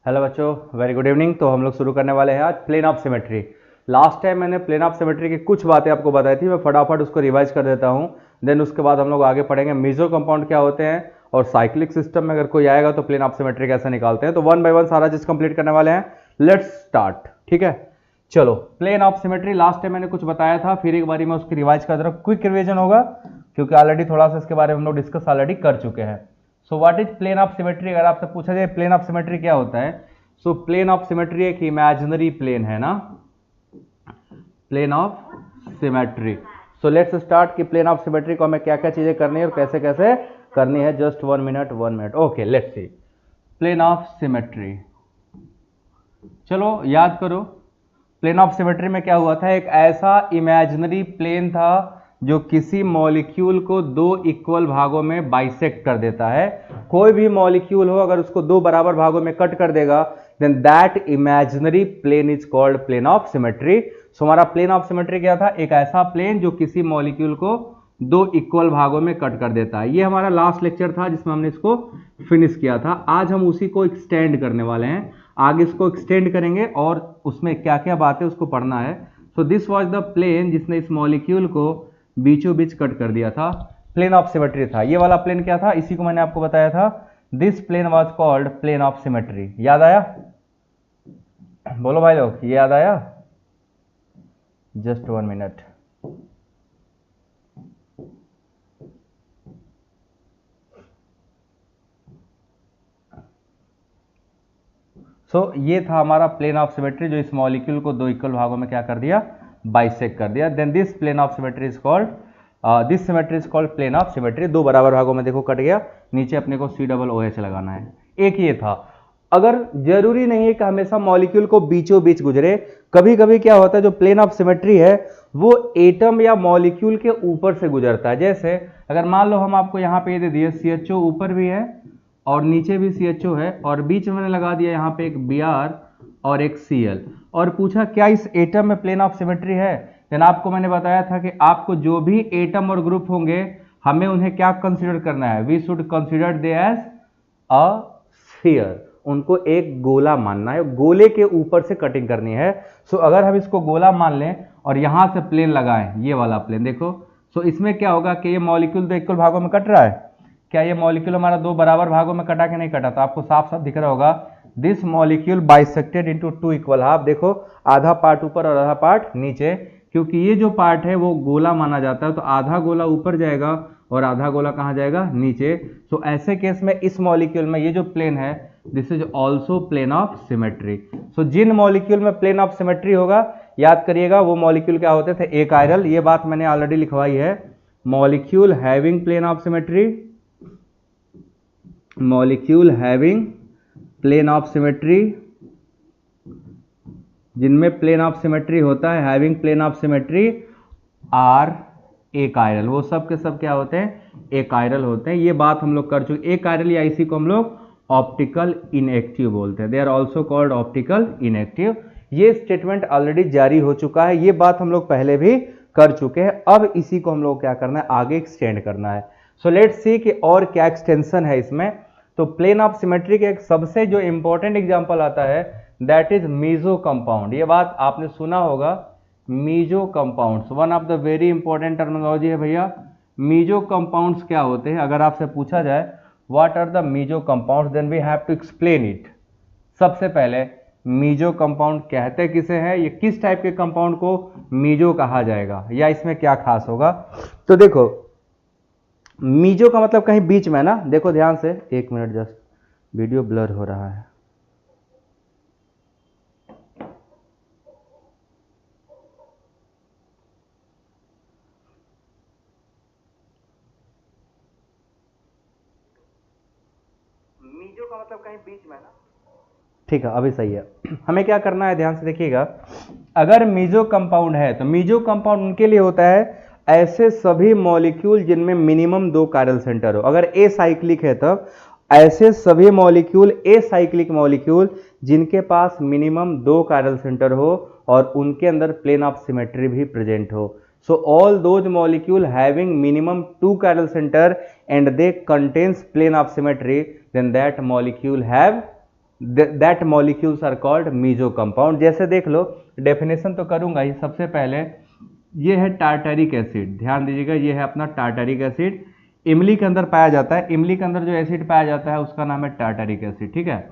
Hello बच्चों, very good evening. तो हम लोग शुरू करने वाले हैं आज plane of symmetry. Last time मैंने प्लेन ऑफ सिमेट्री की कुछ बातें आपको बताई थी, मैं फटाफट उसको रिवाइज कर देता हूं। देन उसके बाद हम लोग आगे पढ़ेंगे मेजो कंपाउंड क्या होते हैं और साइक्लिक सिस्टम में अगर कोई आएगा तो प्लेन ऑफ सिमेट्री कैसे निकालते हैं। तो वन बाय वन सारा चीज कंप्लीट करने वाले हैं। Let's start. ठीक है, चलो। Plane of symmetry last time मैंने कुछ बताया था, फिर एक बारी मैं उसकी रिवाइज कर दे रहा हूं। क्विक रिवीजन होगा क्योंकि ऑलरेडी थोड़ा सा इसके बारे में हम लोग डिस्कस ऑलरेडी कर चुके हैं। So what is plane of symmetry? अगर आपसे पूछा जाए प्लेन ऑफ सिमेट्री क्या होता है, सो प्लेन ऑफ सिमेट्री एक इमेजिनरी प्लेन है ना, plane of symmetry. So let's start कि प्लेन ऑफ सिमेट्री को हमें क्या क्या चीजें करनी है और कैसे कैसे करनी है। Just 1 minute. Okay, let's see plane of symmetry. चलो याद करो, प्लेन ऑफ सिमेट्री में क्या हुआ था, एक ऐसा इमेजिनरी प्लेन था जो किसी मॉलिक्यूल को दो इक्वल भागों में बाइसेक्ट कर देता है। कोई भी मॉलिक्यूल हो, अगर उसको दो बराबर भागों में कट कर देगा, then that imaginary plane is called plane of symmetry. So हमारा प्लेन ऑफ सिमेट्री क्या था, एक ऐसा प्लेन जो किसी मॉलिक्यूल को दो इक्वल भागों में कट कर देता है। ये हमारा लास्ट लेक्चर था जिसमें हमने इसको फिनिश किया था। आज हम उसी को एक्सटेंड करने वाले हैं, आगे इसको एक्सटेंड करेंगे और उसमें क्या क्या बातें उसको पढ़ना है। So this was the plane जिसने इस मॉलिक्यूल को बीचों बीच कट कर दिया था, प्लेन ऑफ सिमेट्री था। ये वाला प्लेन क्या था, इसी को मैंने आपको बताया था, this plane was called plane of symmetry. याद आया? बोलो भाई लोग, ये याद आया? Just 1 minute. सो ये था हमारा प्लेन ऑफ सिमेट्री जो इस मॉलिक्यूल को दो इक्वल भागों में क्या कर दिया, बाइसेक्ट कर दिया। Then this plane of symmetry is called this symmetry is called plane of symmetry. दो बराबर भागों में देखो कट गया, नीचे अपने को COOH लगाना है। एक ये था। अगर जरूरी नहीं है कि हमेशा मॉलिक्यूल को बीचों बीच गुजरे, कभी कभी क्या होता है जो प्लेन ऑफ सिमेट्री है वो एटम या मॉलिक्यूल के ऊपर से गुजरता है। जैसे अगर मान लो हम आपको यहाँ पे ये दे दिए CHO ऊपर भी है और नीचे भी CHO है और बीच में मैंने लगा दिया यहाँ पे एक Br और एक Cl और पूछा क्या इस एटम में प्लेन ऑफ सिमेट्री है, देन आपको मैंने बताया था कि आपको जो भी एटम और ग्रुप होंगे हमें उन्हें क्या कंसीडर करना है, we should consider they as a sphere. उनको एक गोला मानना है, गोले के ऊपर से कटिंग करनी है। सो अगर हम इसको गोला मान लें और यहां से प्लेन लगाएं, ये वाला प्लेन देखो, सो इसमें क्या होगा कि ये मॉलिक्यूल दो इक्वल भागों में कट रहा है। क्या ये मॉलिक्यूल हमारा दो बराबर भागों में कटा कि नहीं कटा? तो आपको साफ साफ दिख रहा होगा, this molecule bisected into two equal half. देखो आधा पार्ट ऊपर और आधा पार्ट नीचे, क्योंकि ये जो पार्ट है वो गोला माना जाता है, तो आधा गोला ऊपर जाएगा और आधा गोला कहां जाएगा, नीचे। सो ऐसे केस में इस मॉलिक्यूल में ये जो प्लेन है this is also plane of symmetry. So जिन मॉलिक्यूल में प्लेन ऑफ सिमेट्री होगा याद करिएगा वो मॉलिक्यूल क्या होते थे, एक आयरल। ये बात मैंने ऑलरेडी लिखवाई है, molecule having plane of symmetry, molecule having plane of symmetry, जिनमें प्लेन ऑफ सिमेट्री होता है, having plane of symmetry are achiral. वो सब के सब क्या होते हैं, एक आयरल होते हैं। ये बात हम लोग कर चुके। एक आयरल या इसी को हम लोग ऑप्टिकल इनएक्टिव बोलते हैं, they are also called optical inactive. ये स्टेटमेंट ऑलरेडी जारी हो चुका है, ये बात हम लोग पहले भी कर चुके हैं। अब इसी को हम लोग क्या करना है, आगे एक्सटेंड करना है। सो लेट्स सी कि और क्या एक्सटेंशन है इसमें। तो प्लेन ऑफ सिमेट्री के एक सबसे जो इंपॉर्टेंट एग्जांपल आता है दैट इज मीजो कंपाउंड। ये बात आपने सुना होगा, meso compounds one of the very important terminology है भैया। मीजो कंपाउंड्स क्या होते हैं, अगर आपसे पूछा जाए what are the meso compounds, then we have to explain it. सबसे पहले मीजो कंपाउंड कहते किसे हैं, ये किस टाइप के कंपाउंड को मीजो कहा जाएगा या इसमें क्या खास होगा। तो देखो मीजो का मतलब कहीं बीच में है ना, देखो ध्यान से, 1 मिनट जस्ट, वीडियो ब्लर हो रहा है। मीजो का मतलब कहीं बीच में है ना, ठीक है अभी सही है। हमें क्या करना है, ध्यान से देखिएगा। अगर मीजो कंपाउंड है तो मीजो कंपाउंड उनके लिए होता है ऐसे सभी मॉलिक्यूल जिनमें मिनिमम 2 कायरल सेंटर हो। अगर ए साइक्लिक है तब ऐसे सभी मॉलिक्यूल, ए साइक्लिक मॉलिक्यूल जिनके पास मिनिमम 2 कायरल सेंटर हो और उनके अंदर प्लेन ऑफ सिमेट्री भी प्रेजेंट हो। So all those molecule having minimum 2 chiral center and they contains plane of symmetry, then that molecule have that molecules are called meso compound. जैसे देख लो, definition तो करूंगा ही। सबसे पहले ये है टार्टरिक एसिड, ध्यान दीजिएगा, ये है अपना टार्टरिक एसिड, इमली के अंदर पाया जाता है। इमली के अंदर जो एसिड पाया जाता है उसका नाम है टार्टरिक एसिड, ठीक है,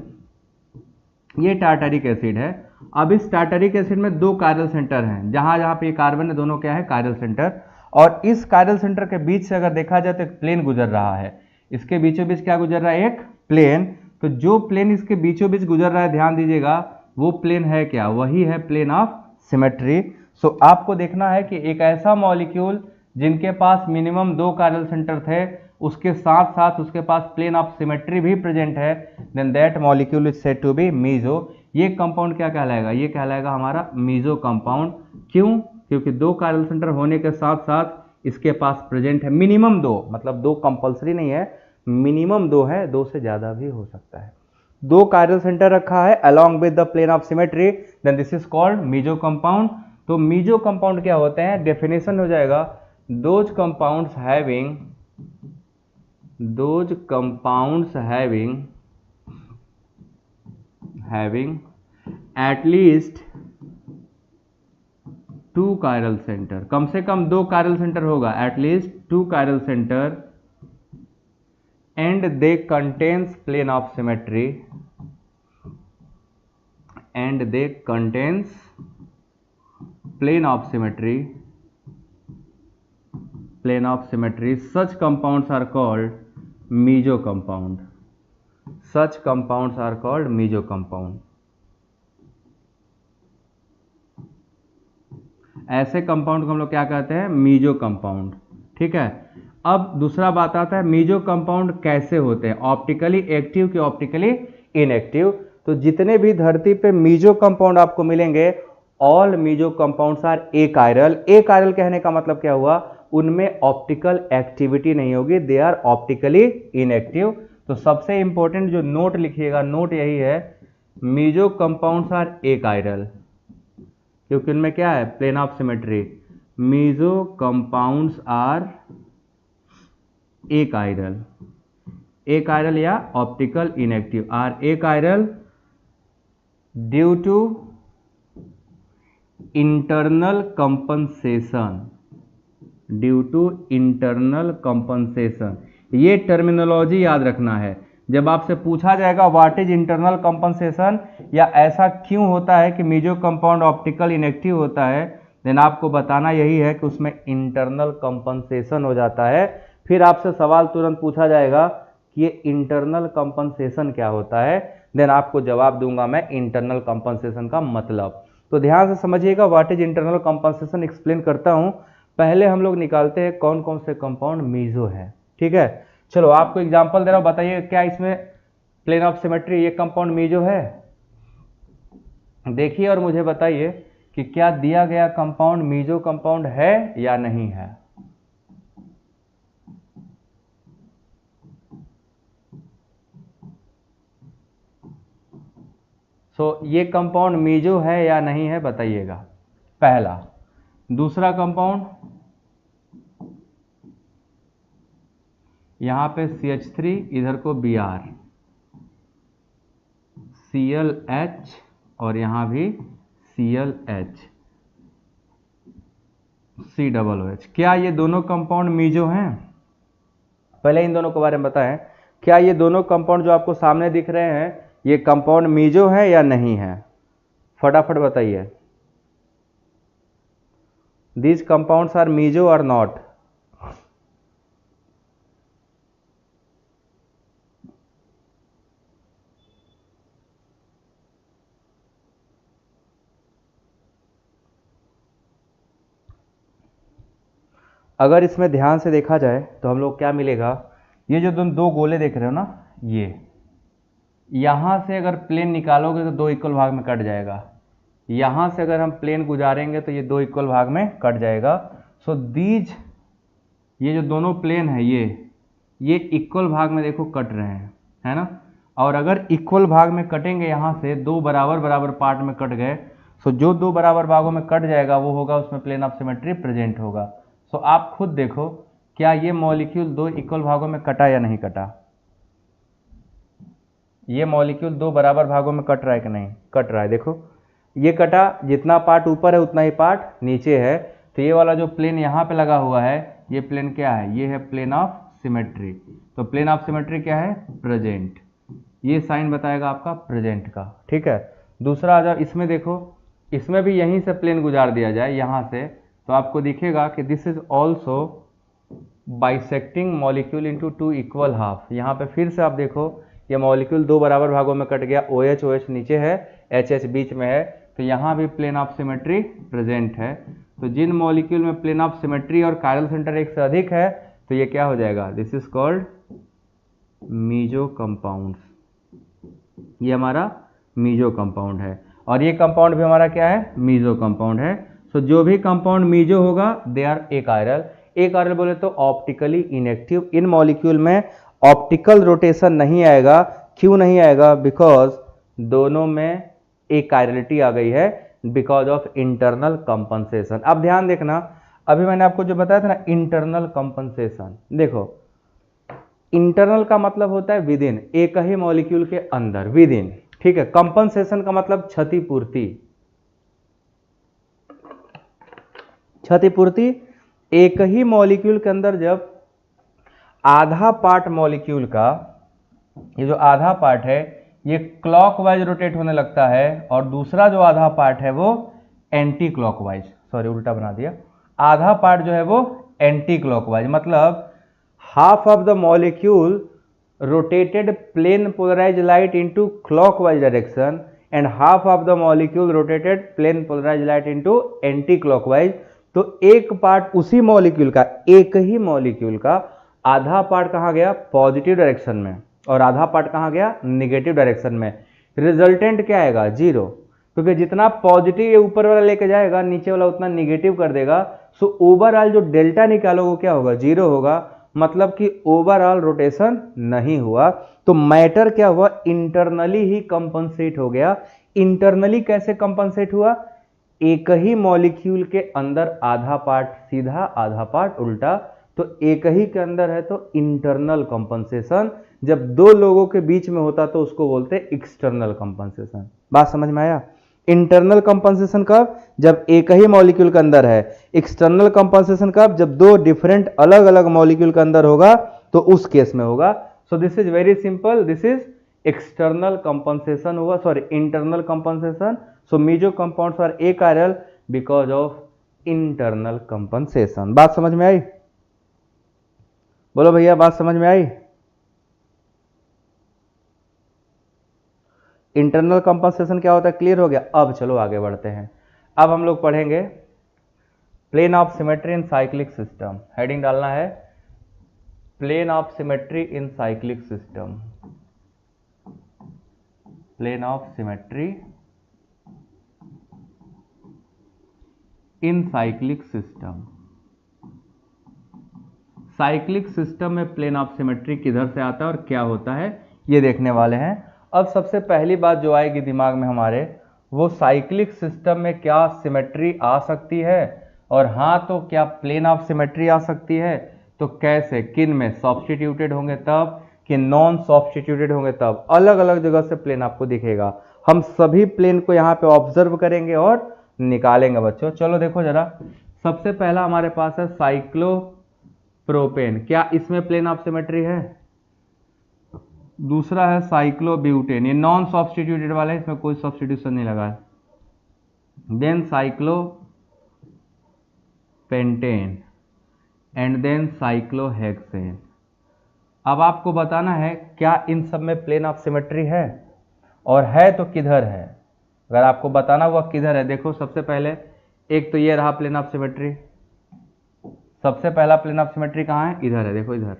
ये टार्टरिक एसिड है। अब इस टार्टरिक एसिड में दो कायरल सेंटर हैं, जहां जहां पे ये कार्बन है दोनों क्या है, कायरल सेंटर। और इस कायरल सेंटर के बीच से अगर देखा जाए तो एक प्लेन गुजर रहा है, इसके बीचों बीच क्या गुजर रहा है, एक प्लेन। तो जो प्लेन इसके बीचों बीच गुजर रहा है, ध्यान दीजिएगा, वो प्लेन है क्या, वही है प्लेन ऑफ सिमेट्री। सो आपको देखना है कि एक ऐसा मॉलिक्यूल जिनके पास मिनिमम दो कायरल सेंटर थे, उसके साथ साथ उसके पास प्लेन ऑफ सिमेट्री भी प्रेजेंट है, then that molecule is said to be meso. ये कंपाउंड क्या कहलाएगा, ये कहलाएगा हमारा मीजो कंपाउंड। क्यों, क्योंकि दो कायरल सेंटर होने के साथ साथ इसके पास प्रेजेंट है मिनिमम दो, मतलब दो कंपल्सरी नहीं है, मिनिमम दो है, दो से ज्यादा भी हो सकता है। दो कायरल सेंटर रखा है along with the plane of symmetry, then this is called meso compound. तो मीजो कंपाउंड क्या होते हैं, डेफिनेशन हो जाएगा, those compounds having at least two chiral centre, कम से कम दो कायरल सेंटर होगा, at least two chiral centre, and they contains plane of symmetry, and they contains plane of symmetry, such compounds are called meso compound, ऐसे compound को हम लोग क्या कहते हैं, मीजो कंपाउंड, ठीक है। अब दूसरा बात आता है, मीजो कंपाउंड कैसे होते हैं, ऑप्टिकली एक्टिव कि ऑप्टिकली इनएक्टिव। तो जितने भी धरती पे मीजो कंपाउंड आपको मिलेंगे, all meso compounds are achiral. एकायरल कहने का मतलब क्या हुआ, उनमें ऑप्टिकल एक्टिविटी नहीं होगी, दे आर ऑप्टिकली इनएक्टिव। तो सबसे इंपॉर्टेंट जो नोट लिखिएगा, नोट यही है, मीजो कंपाउंड्स आर एकायरल, क्योंकि उनमें क्या है, plane of symmetry. Meso compounds are achiral, achiral या optical inactive, are achiral due to internal compensation, ये टर्मिनोलॉजी याद रखना है। जब आपसे पूछा जाएगा व्हाट इज इंटरनल कंपनसेशन, या ऐसा क्यों होता है कि मीजो कंपाउंड ऑप्टिकल इनएक्टिव होता है, देन आपको बताना यही है कि उसमें इंटरनल कंपनसेशन हो जाता है। फिर आपसे सवाल तुरंत पूछा जाएगा कि ये इंटरनल कंपनसेशन क्या होता है, देन आपको जवाब दूंगा मैं इंटरनल कंपनसेशन का मतलब। तो ध्यान से समझिएगा, what is internal compensation explain करता हूं। पहले हम लोग निकालते हैं कौन कौन से कंपाउंड मीजो है, ठीक है। चलो आपको एग्जांपल दे रहा हूं, बताइए क्या इसमें प्लेन ऑफ सिमेट्री ये कंपाउंड मीजो है, देखिए और मुझे बताइए कि क्या दिया गया कंपाउंड मीजो कंपाउंड है या नहीं है। ये कंपाउंड मीजो है या नहीं है बताइएगा, पहला। दूसरा कंपाउंड, यहां पे CH3, इधर को Br, ClH, और यहां भी ClH, COOH। क्या ये दोनों कंपाउंड मीजो हैं, पहले इन दोनों के बारे में बताएं। क्या ये दोनों कंपाउंड जो आपको सामने दिख रहे हैं, ये कंपाउंड मीजो है या नहीं है, फटाफट बताइए। दीज कंपाउंड्स आर मीजो और नॉट। अगर इसमें ध्यान से देखा जाए तो हम लोग क्या मिलेगा, ये जो तुम दो गोले देख रहे हो ना, ये यहां से अगर प्लेन निकालोगे तो दो इक्वल भाग में कट जाएगा, यहां से अगर हम प्लेन गुजारेंगे तो ये दो इक्वल भाग में कट जाएगा। सो दीज, ये जो दोनों प्लेन है ये इक्वल भाग में देखो कट रहे हैं, है ना। और अगर इक्वल भाग में कटेंगे, यहां से दो बराबर बराबर पार्ट में कट गए, सो जो दो बराबर भागों में कट जाएगा वो होगा, उसमें प्लेन ऑफ सिमेट्री प्रेजेंट होगा। सो आप खुद देखो, क्या ये मॉलिक्यूल दो इक्वल भागों में कटा या नहीं कटा, ये मॉलिक्यूल दो बराबर भागों में कट रहा है कि नहीं, कट रहा है। देखो ये कटा, जितना पार्ट ऊपर है उतना ही पार्ट नीचे है। तो ये वाला जो प्लेन यहाँ पे लगा हुआ है, ये प्लेन क्या है, ये है प्लेन ऑफ सिमेट्री। तो प्लेन ऑफ सिमेट्री क्या है, प्रेजेंट। ये साइन बताएगा आपका प्रेजेंट का, ठीक है। दूसरा आ जाओ, इसमें देखो, इसमें भी यहीं से प्लेन गुजार दिया जाए यहाँ से, तो आपको दिखेगा कि this is also bisecting molecule into two equal half. यहाँ पे फिर से आप देखो, ये मॉलिक्यूल दो बराबर भागों में कट गया, OH OH नीचे है, HH बीच में है, तो यहाँ भी प्लेन ऑफ सिमेट्री प्रेजेंट है। तो जिन मॉलिक्यूल में प्लेन ऑफ सिमेट्री और कायरल सेंटर एक से अधिक है, तो ये क्या हो जाएगा, this is called meso compounds. ये हमारा मीजो कंपाउंड है, और ये कंपाउंड भी हमारा क्या है, मीजो कंपाउंड है। सो जो भी कंपाउंड मीजो होगा दे आर एकायरल। एकायरल बोले तो ऑप्टिकली इनएक्टिव। इन मॉलिक्यूल में ऑप्टिकल रोटेशन नहीं आएगा। क्यों नहीं आएगा, बिकॉज दोनों में एकायरलिटी आ गई है, बिकॉज ऑफ इंटरनल कंपनसेशन। अब ध्यान देखना, अभी मैंने आपको जो बताया था ना इंटरनल कंपनसेशन, देखो इंटरनल का मतलब होता है विद इन, एक ही मॉलिक्यूल के अंदर, विद इन, ठीक है। कंपनसेशन का मतलब क्षतिपूर्ति। क्षतिपूर्ति एक ही मॉलिक्यूल के अंदर जब आधा पार्ट मॉलिक्यूल का, ये जो आधा पार्ट है ये क्लॉकवाइज रोटेट होने लगता है, और दूसरा जो आधा पार्ट है वो एंटी क्लॉकवाइज, सॉरी उल्टा बना दिया, आधा पार्ट जो है वो एंटी क्लॉकवाइज, मतलब half of the molecule rotated plane polarized light into clockwise direction and half of the molecule rotated plane polarized light into anti clockwise। तो एक पार्ट उसी मॉलिक्यूल का, एक ही मॉलिक्यूल का आधा पार्ट कहाँ गया, पॉजिटिव डायरेक्शन में, और आधा पार्ट कहाँ गया, निगेटिव डायरेक्शन में। रिजल्टेंट क्या आएगा, जीरो, क्योंकि जितना पॉजिटिव ये ऊपर वाला लेके जाएगा नीचे वाला उतना निगेटिव कर देगा। सो ओवरऑल जो डेल्टा निकालो वो क्या होगा, जीरो होगा, मतलब कि ओवरऑल रोटेशन नहीं हुआ। तो मैटर क्या हुआ, इंटरनली ही कंपनसेट हो गया। इंटरनली कैसे कंपनसेट हुआ, एक ही मॉलिक्यूल के अंदर आधा पार्ट सीधा आधा पार्ट उल्टा, तो एक ही के अंदर है तो इंटरनल कंपनसेशन। जब दो लोगों के बीच में होता तो उसको बोलते हैं एक्सटर्नल कंपनसेशन। बात समझ में आया। इंटरनल कंपनसेशन कब, जब एक ही मॉलिक्यूल के अंदर है। एक्सटर्नल कंपनसेशन कब, जब दो डिफरेंट अलग अलग मॉलिक्यूल के अंदर होगा, तो उस केस में होगा। So this is very simple, this is external compensation हुआ, sorry internal compensation. So meso compounds are achiral because of internal compensation. बात समझ में आई, बोलो भैया बात समझ में आई। इंटरनल कंपनसेशन क्या होता है, क्लियर हो गया। अब चलो आगे बढ़ते हैं। अब हम लोग पढ़ेंगे plane of symmetry in cyclic system. Heading डालना है plane of symmetry in cyclic system. Plane of symmetry in cyclic system. Cyclic system में प्लेन ऑफ सिमेट्री किधर से आता है और क्या होता है, ये देखने वाले हैं। अब सबसे पहली बात जो आएगी दिमाग में हमारे, वो साइक्लिक सिस्टम में क्या सिमेट्री आ सकती है, और हाँ तो क्या प्लेन ऑफ सिमेट्री आ सकती है, तो कैसे, किन में, सब्स्टिट्यूटेड होंगे तब कि नॉन सब्स्टिट्यूटेड होंगे तब। अलग अलग जगह से प्लेन आपको दिखेगा। हम सभी प्लेन को यहाँ पे ऑब्जर्व करेंगे और निकालेंगे बच्चों। चलो देखो जरा, सबसे पहला हमारे पास है साइक्लोप्रोपेन। क्या इसमें प्लेन ऑफ सिमेट्री है? दूसरा है साइक्लोब्यूटेन, ये नॉन सब्स्टिट्यूटेड वाला है, इसमें कोई सब्स्टिट्यूशन नहीं लगा है। Then cyclopentane and then cyclohexane. अब आपको बताना है क्या इन सब में प्लेन ऑफ सिमेट्री है, और है तो किधर है। अगर आपको बताना हुआ किधर है, देखो सबसे पहले एक तो ये रहा प्लेन ऑफ सिमेट्री। सबसे पहला प्लेन ऑफ सिमेट्री कहाँ है, इधर है, देखो इधर।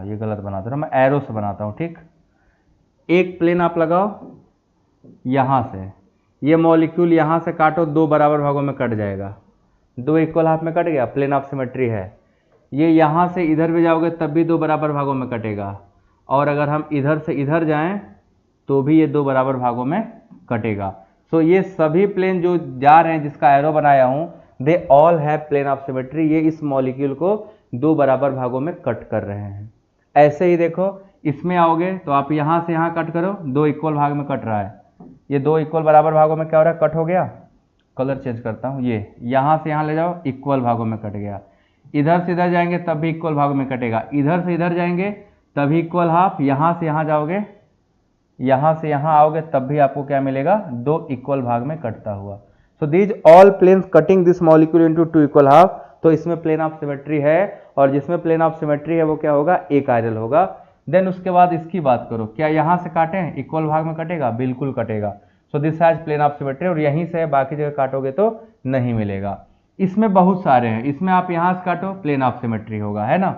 ये गलत बनाता हूं मैं, एरो से बनाता हूं, ठीक। एक प्लेन आप लगाओ यहां से, ये मॉलिक्यूल यहां से काटो, दो बराबर भागों में कट जाएगा, दो इक्वल हाफ में कट गया, प्लेन ऑफ सिमेट्री है। ये यहां से इधर भी जाओगे तब भी दो बराबर भागों में कटेगा, और अगर हम इधर से इधर जाएं तो भी ये दो बराबर भागों में कटेगा। सो ये सभी प्लेन जो जा रहे हैं जिसका एरो बनाया हूं, they all have plane of symmetry. ये इस मॉलिक्यूल को दो बराबर भागों में कट कर रहे हैं। ऐसे ही देखो इसमें आओगे तो आप यहाँ से यहाँ कट करो, दो इक्वल भाग में कट रहा है, ये दो इक्वल बराबर भागों में क्या हो रहा है, कट हो गया। कलर चेंज करता हूँ, ये यहाँ से यहाँ ले जाओ, इक्वल भागों में कट गया। इधर से इधर जाएंगे तब भी इक्वल भागों में कटेगा, इधर से इधर जाएंगे तभी इक्वल हाफ, यहाँ से यहाँ जाओगे, यहाँ से यहाँ आओगे तब भी आपको क्या मिलेगा, दो इक्वल भाग में कटता हुआ। So these all planes cutting this molecule into two equal half. तो इसमें प्लेन ऑफ सिमेट्री है, और जिसमें प्लेन ऑफ सिमेट्री है वो क्या होगा, एक आइडल होगा। देन उसके बाद इसकी बात करो, क्या यहाँ से काटें इक्वल भाग में कटेगा, बिल्कुल कटेगा। So this has plane of symmetry, और यहीं से बाकी जगह काटोगे तो नहीं मिलेगा। इसमें बहुत सारे हैं, इसमें आप यहाँ से काटो प्लेन ऑफ सिमेट्री होगा, है ना,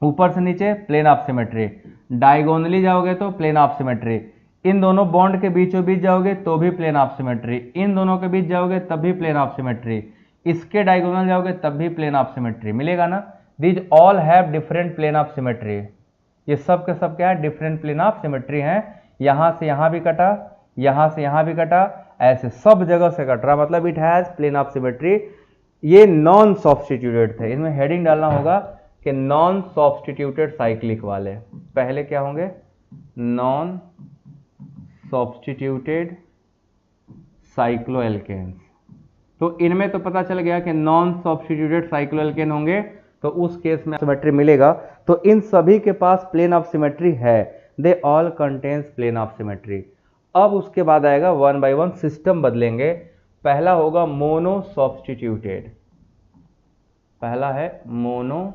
ऊपर से नीचे प्लेन ऑफ सिमेट्री, डायगोनली जाओगे तो प्लेन ऑफ सिमेट्री, इन दोनों बॉन्ड के बीचों बीच जाओगे तो भी प्लेन ऑफ सिमेट्री, इन दोनों के बीच जाओगे तब भी प्लेन ऑफ सिमेट्री, इसके डायगोनल जाओगे तब भी प्लेन ऑफ सिमेट्री मिलेगा ना। These all have different plane of symmetry, ये सब के सब क्या है, डिफरेंट प्लेन ऑफ सिमेट्री हैं। यहाँ से यहाँ भी कटा, यहाँ से यहाँ भी कटा, ऐसे सब जगह से कट रहा, मतलब it has plane of symmetry. ये नॉन सब्स्टिट्यूटेड थे, इसमें हेडिंग डालना होगा कि नॉन सब्स्टिट्यूटेड साइक्लिक वाले, पहले क्या होंगे, नॉन सब्स्टिट्यूटेड साइक्लोएल्केन्स। तो इनमें तो पता चल गया कि नॉन सब्स्टिट्यूटेड साइक्लोएल्केन होंगे, तो उस केस में सिमेट्री मिलेगा। तो इन सभी के पास प्लेन ऑफ सिमेट्री है, they all contains plane of symmetry. अब उसके बाद आएगा वन बाय वन सिस्टम बदलेंगे। पहला होगा मोनो सब्स्टिट्यूटेड, पहला है mono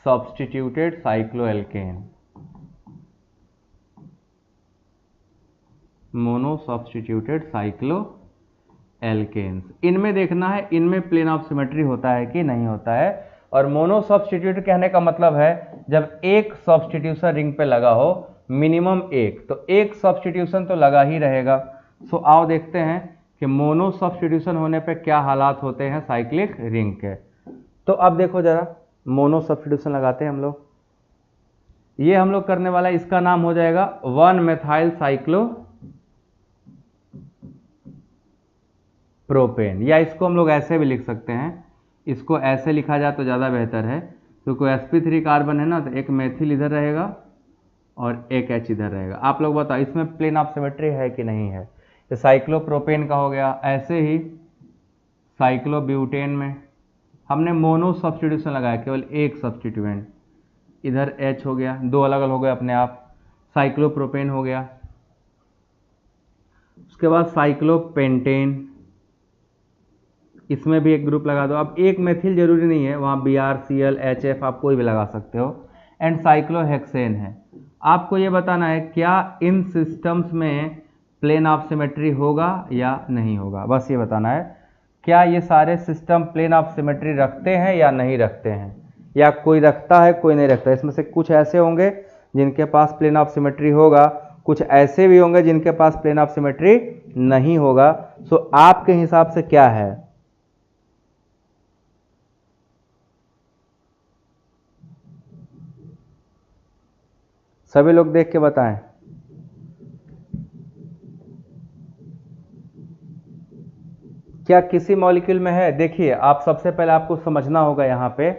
substituted cycloalkane, mono substituted cycloalkenes. इनमें देखना है इनमें प्लेन ऑफ सिमेट्री होता है कि नहीं होता है। और मोनो सब्स्टिट्यूट कहने का मतलब है जब एक सब्स्टिट्यूशन रिंग पे लगा हो, मिनिमम एक, तो एक सब्स्टिट्यूशन तो लगा ही रहेगा। सो आओ देखते हैं कि मोनो सब्स्टिट्यूशन होने पे क्या हालात होते हैं साइक्लिक रिंग के। तो अब देखो जरा, मोनो सब्स्टिट्यूशन लगाते हैं हम लोग, ये हम लोग करने वाला है, इसका नाम हो जाएगा 1 मेथाइल साइक्लो प्रोपेन, या इसको हम लोग ऐसे भी लिख सकते हैं, इसको ऐसे लिखा जाए तो ज़्यादा बेहतर है, क्योंकि sp3 कार्बन है ना, तो एक मेथिल इधर रहेगा और एक H इधर रहेगा। आप लोग बताओ इसमें प्लेन ऑफ सिमेट्री है कि नहीं है। तो साइक्लोप्रोपेन का हो गया, ऐसे ही साइक्लोब्यूटेन में हमने मोनो सब्स्टिट्यूशन लगाया, केवल एक सब्स्टिट्यूएंट, इधर H हो गया, दो अलग अलग हो गए अपने आप, साइक्लोप्रोपेन हो गया। उसके बाद साइक्लोपेंटेन, इसमें भी एक ग्रुप लगा दो। अब एक मेथिल जरूरी नहीं है, वहाँ BrCl HF आप कोई भी लगा सकते हो। एंड साइक्लोहेक्सेन है। आपको ये बताना है क्या इन सिस्टम्स में प्लेन ऑफ सिमेट्री होगा या नहीं होगा, बस ये बताना है। क्या ये सारे सिस्टम प्लेन ऑफ सिमेट्री रखते हैं या नहीं रखते हैं, या कोई रखता है कोई नहीं रखता। इसमें से कुछ ऐसे होंगे जिनके पास प्लेन ऑफ सिमेट्री होगा, कुछ ऐसे भी होंगे जिनके पास प्लेन ऑफ सिमेट्री नहीं होगा। सो आपके हिसाब से क्या है, सभी लोग देख के बताएं। क्या किसी मॉलिक्यूल में है, देखिए आप सबसे पहले आपको समझना होगा यहाँ पे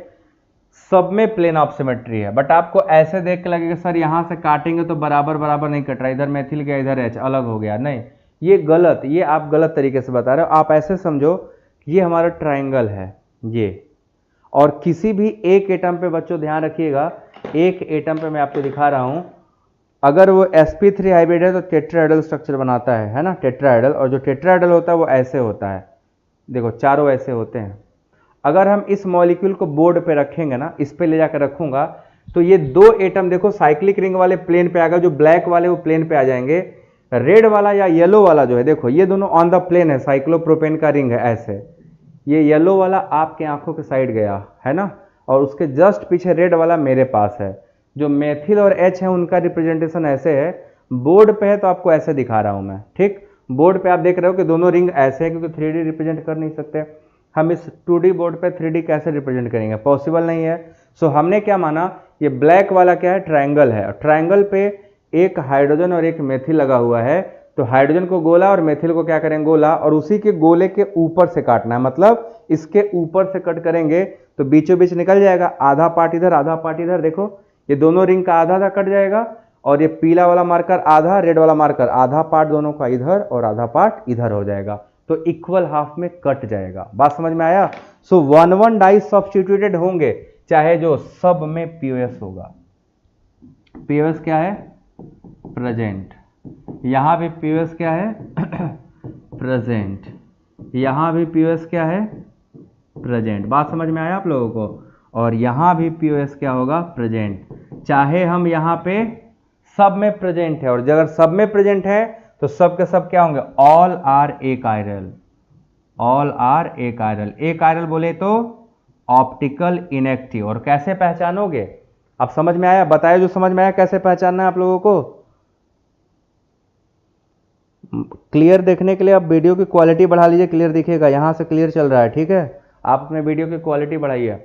सब में प्लेन ऑफ सिमेट्री है, बट आपको ऐसे देख के लगेगा सर यहाँ से काटेंगे तो बराबर बराबर नहीं कट रहा, इधर मेथिल गया इधर H अलग हो गया, नहीं, ये गलत, ये आप गलत तरीके से बता रहे हो। आप ऐसे समझो कि ये हमारा ट्राइंगल है ये, और किसी भी एक एटम पे बच्चों ध्यान रखिएगा, एक एटम पे मैं आपको दिखा रहा हूं, अगर वो sp3 हाइब्रिड है तो टेट्राहेड्रल स्ट्रक्चर बनाता है ना, टेट्राहेड्रल, और जो टेट्राहेड्रल होता है वो ऐसे होता है, देखो चारों ऐसे होते हैं। अगर हम इस मॉलिक्यूल को बोर्ड पे रखेंगे ना, इस पे ले जाकर रखूंगा, तो ये दो एटम देखो साइक्लिक रिंग वाले प्लेन पे आएगा, जो ब्लैक वाले वो प्लेन पे आ जाएंगे, रेड वाला या येलो वाला जो है देखो ये दोनों ऑन द प्लेन है, साइक्लोप्रोपेन का रिंग है ऐसे, ये येलो वाला आपके आंखों के साइड गया है ना, और उसके जस्ट पीछे रेड वाला मेरे पास है। जो मेथिल और H है उनका रिप्रेजेंटेशन ऐसे है, बोर्ड पे है तो आपको ऐसे दिखा रहा हूं मैं, ठीक। बोर्ड पे आप देख रहे हो कि दोनों रिंग ऐसे है, क्योंकि 3D रिप्रेजेंट कर नहीं सकते हम, इस 2D बोर्ड पे 3D कैसे रिप्रेजेंट करेंगे, पॉसिबल नहीं है। सो हमने क्या माना, ये ब्लैक वाला क्या है, ट्रायंगल है, और ट्रायंगल पे एक हाइड्रोजन और एक मेथिल लगा हुआ है, तो हाइड्रोजन को गोला और मेथिल को क्या करेंगे गोला, और उसी के गोले के ऊपर से काटना है, मतलब इसके ऊपर से कट करेंगे तो बीचों बीच निकल जाएगा, आधा पार्ट इधर आधा पार्ट इधर। देखो ये दोनों रिंग का आधा आधा कट जाएगा, और ये पीला वाला मार्कर आधा, रेड वाला मार्कर आधा पार्ट दोनों का इधर और आधा पार्ट इधर हो जाएगा, तो इक्वल हाफ में कट जाएगा। बात समझ में आया? सो 1 डाई सब्स्टिट्यूटेड होंगे, चाहे जो सब में पीओएस होगा। पीओएस क्या है? प्रेजेंट। यहां भी पीओएस क्या है? प्रेजेंट। यहां भी पीओएस क्या है? प्रेजेंट। बात समझ में आया आप लोगों को? और यहां भी पीओएस क्या होगा? प्रेजेंट। चाहे हम यहां पे सब में प्रेजेंट है, और अगर सब में प्रेजेंट है तो सब के सब क्या होंगे? All are achiral. All are achiral. Achiral बोले तो ऑप्टिकल इनएक्टिव। और कैसे पहचानोगे? अब समझ में आया? बताया जो समझ में आया कैसे पहचानना है आप लोगों को? क्लियर देखने के लिए आप वीडियो की क्वालिटी बढ़ा लीजिए, क्लियर दिखेगा। यहां से क्लियर चल रहा है, ठीक है? आप अपने वीडियो की क्वालिटी बढ़ाइए।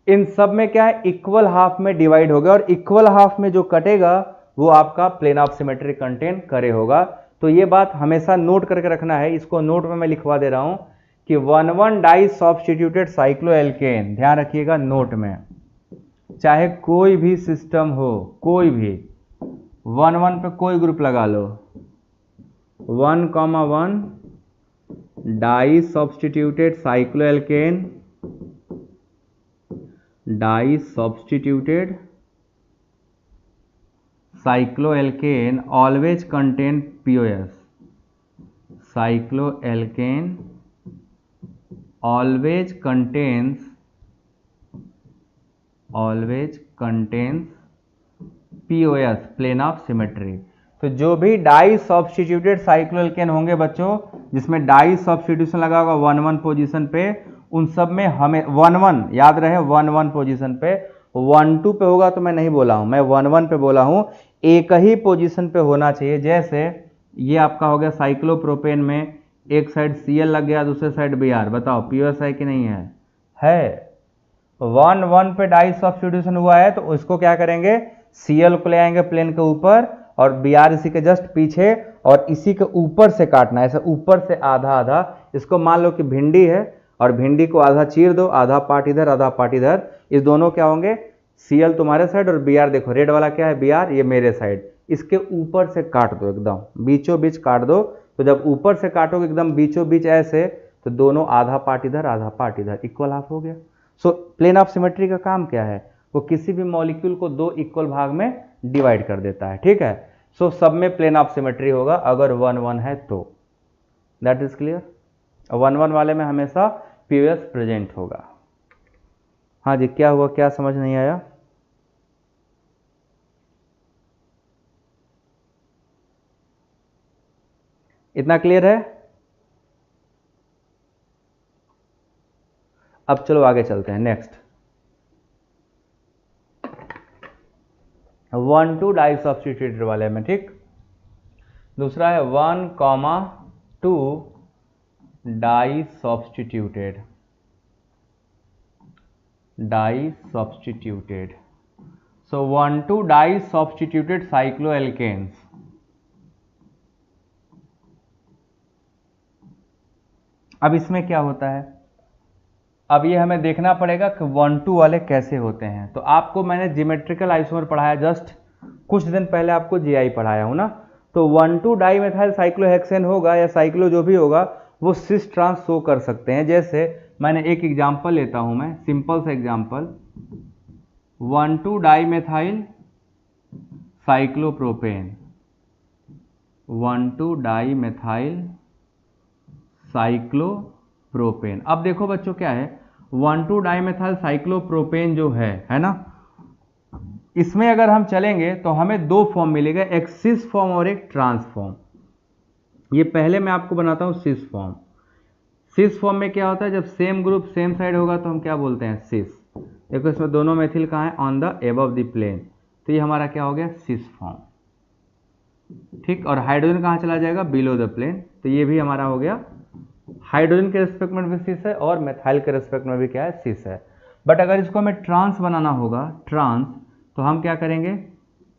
इन सब में क्या है? इक्वल हाफ में डिवाइड होगा, और इक्वल हाफ में जो कटेगा वो आपका प्लेन ऑफ सिमेट्री कंटेन करे होगा। तो ये बात हमेशा नोट करके रखना है। इसको नोट में मैं लिखवा दे रहा हूं कि 1 डाई सब्स्टिट्यूटेड साइक्लोएल्केन, ध्यान रखिएगा नोट में, चाहे कोई भी सिस्टम हो, कोई भी 1 पे कोई ग्रुप लगा लो, 1,1 di substituted cycloalkane, di substituted cycloalkane always contain POS. Cycloalkane always contains POS, plane of symmetry. तो जो भी डाई सब्स्टिट्यूटेड साइक्लोएल्केन होंगे बच्चों, जिसमें डाई सब्स्टिट्यूशन लगा होगा 1,1 पोजीशन पे, उन सब में हमें 1,1 याद रहे, 1,1 पोजीशन पे। 1,2 पे होगा तो मैं नहीं बोला हूं, मैं 1,1 पे बोला हूं। एक ही पोजीशन पे होना चाहिए। जैसे ये आपका हो गया साइक्लोप्रोपेन में एक साइड Cl लग गया, दूसरे साइड Br, बताओ पीओएस है कि नहीं है? है। 1,1 पे डाई सब्स्टिट्यूशन हुआ है तो उसको क्या करेंगे? Cl को ले आएंगे प्लेन के ऊपर, और Br इसी के जस्ट पीछे, और इसी के ऊपर से काटना है, ऐसे ऊपर से आधा आधा। इसको मान लो कि भिंडी है, और भिंडी को आधा चीर दो, आधा पार्ट इधर आधा पार्ट इधर। इस दोनों क्या होंगे? Cl तुम्हारे साइड और Br, देखो रेड वाला क्या है? Br, ये मेरे साइड। इसके ऊपर से काट दो, एकदम बीचों बीच काट दो। तो जब ऊपर से काटोगे एकदम बीचों बीच ऐसे, तो दोनों आधा पार्ट इधर आधा पार्ट इधर, इक्वल हाफ हो गया। सो प्लेन ऑफ सिमेट्री का काम क्या है? वो किसी भी मॉलिक्यूल को 2 इक्वल भाग में डिवाइड कर देता है, ठीक है? सो सब में प्लेन ऑफ सिमेट्री होगा अगर 1,1 है तो। That is clear? 1,1 वाले में हमेशा पीओएस प्रेजेंट होगा। हाँ जी, क्या हुआ? क्या समझ नहीं आया? इतना क्लियर है? अब चलो आगे चलते हैं। नेक्स्ट 1,2 डाई सब्स्टिट्यूटेड वाले में, ठीक। दूसरा है 1,2 डाई सब्स्टिट्यूटेड सो 1,2 डाई सब्स्टिट्यूटेड साइक्लोएल्केन्स। अब इसमें क्या होता है? अब ये हमें देखना पड़ेगा कि 1,2 वाले कैसे होते हैं। तो आपको मैंने ज्योमेट्रिकल आइसोमर पढ़ाया, जस्ट कुछ दिन पहले आपको जीआई पढ़ाया हूं ना। तो 1,2 डाई मेथाइल साइक्लोहेक्सेन होगा या साइक्लो जो भी होगा, वो सिस ट्रांस शो कर सकते हैं। जैसे मैंने एक एग्जांपल लेता हूं, मैं सिंपल सा example, 1,2 di methyl cyclopropane, 1,2 di methyl cyclopropane. अब देखो बच्चों क्या है, 1,2 डाई मेथाइल साइक्लोप्रोपेन जो है ना, इसमें अगर हम चलेंगे तो हमें 2 फॉर्म मिलेगा, एक सिस फॉर्म और एक ट्रांस फॉर्म। ये पहले मैं आपको बनाता हूं सिस फॉर्म। सिस फॉर्म में क्या होता है? जब सेम ग्रुप सेम साइड होगा तो हम क्या बोलते हैं? सिस। देखो इसमें दोनों मेथिल कहाँ है? On the above the plane. तो ये हमारा क्या हो गया? सिस फॉर्म, ठीक। और हाइड्रोजन कहाँ चला जाएगा? Below the plane. तो ये भी हमारा हो गया, हाइड्रोजन के रेस्पेक्ट में भी सिस है और मेथाइल के रेस्पेक्ट में भी क्या है? सिस है। बट अगर इसको हमें ट्रांस बनाना होगा, ट्रांस, तो हम क्या करेंगे?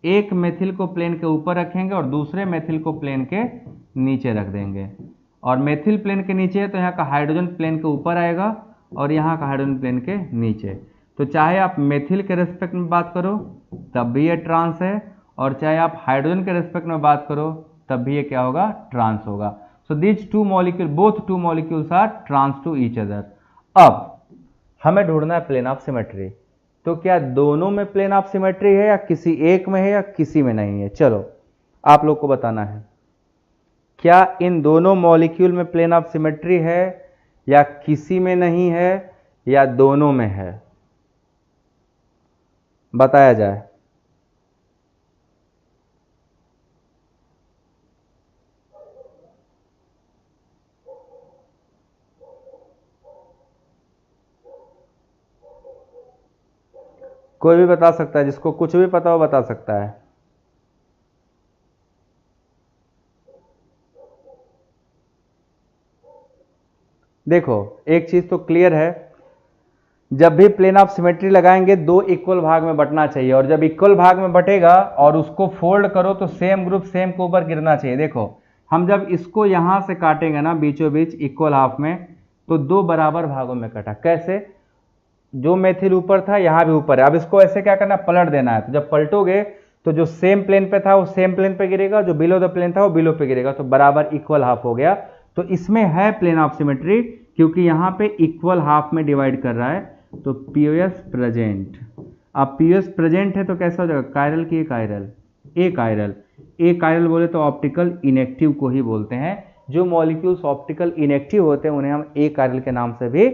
एक मेथिल को प्लेन के ऊपर रखेंगे और दूसरे मेथिल को प्लेन के नीचे रख देंगे। और मेथिल प्लेन के नीचे है तो यहाँ का हाइड्रोजन प्लेन के ऊपर आएगा और यहाँ का हाइड्रोजन प्लेन के नीचे। तो चाहे आप मेथिल के रेस्पेक्ट में बात करो तब भी ये ट्रांस है, और चाहे आप हाइड्रोजन के रेस्पेक्ट में बात करो तब भी ये क्या होगा, ट्रांस होगा। So these two molecule, both two molecules are trans to each other. अब हमें ढूंढना है प्लेन ऑफ सिमेट्री। तो क्या दोनों में प्लेन ऑफ सिमेट्री है या किसी एक में है या किसी में नहीं है? चलो आप लोग को बताना है, क्या इन दोनों मॉलिक्यूल में प्लेन ऑफ सिमेट्री है या किसी में नहीं है या दोनों में है? बताया जाए। कोई भी बता सकता है, जिसको कुछ भी पता हो बता सकता है। देखो एक चीज तो क्लियर है, जब भी प्लेन ऑफ सिमेट्री लगाएंगे दो इक्वल भाग में बंटना चाहिए, और जब इक्वल भाग में बटेगा और उसको फोल्ड करो तो सेम ग्रुप सेम के ऊपर गिरना चाहिए। देखो हम जब इसको यहां से काटेंगे ना बीचों बीच इक्वल हाफ में, तो दो बराबर भागों में कटा। कैसे? जो मेथिल ऊपर था यहां भी ऊपर है, अब इसको ऐसे क्या करना, पलट देना है। तो जब पलटोगे तो जो सेम प्लेन पे था वो सेम प्लेन पे गिरेगा, जो बिलो द प्लेन था वो बिलो पे गिरेगा, तो बराबर इक्वल हाफ हो गया। तो इसमें है प्लेन ऑफ सिमेट्री, क्योंकि यहां पे इक्वल हाफ में डिवाइड कर रहा है, तो पीओएस प्रेजेंट। अब पीओएस प्रेजेंट है तो कैसा हो जाएगा, कायरल की chiral, achiral. Achiral बोले तो ऑप्टिकल इनएक्टिव को ही बोलते हैं। जो मॉलिक्यूल्स ऑप्टिकल इनएक्टिव होते हैं उन्हें हम ए कायरल के नाम से भी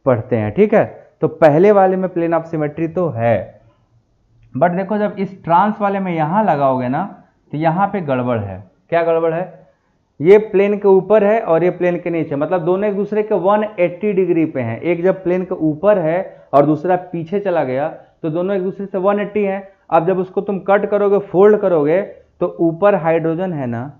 पढ़ते हैं। ठीक है, तो पहले वाले में प्लेन ऑफ सिमेट्री तो है, बट देखो जब इस ट्रांस वाले में यहां लगाओगे ना तो यहां पे गड़बड़ है। क्या गड़बड़ है? ये प्लेन के ऊपर है और ये प्लेन के नीचे, मतलब दोनों एक दूसरे के 180 डिग्री पे हैं। एक जब प्लेन के ऊपर है और दूसरा पीछे चला गया तो दोनों एक दूसरे से 180 हैं। अब जब उसको तुम कट करोगे, फोल्ड करोगे, तो ऊपर हाइड्रोजन है ना,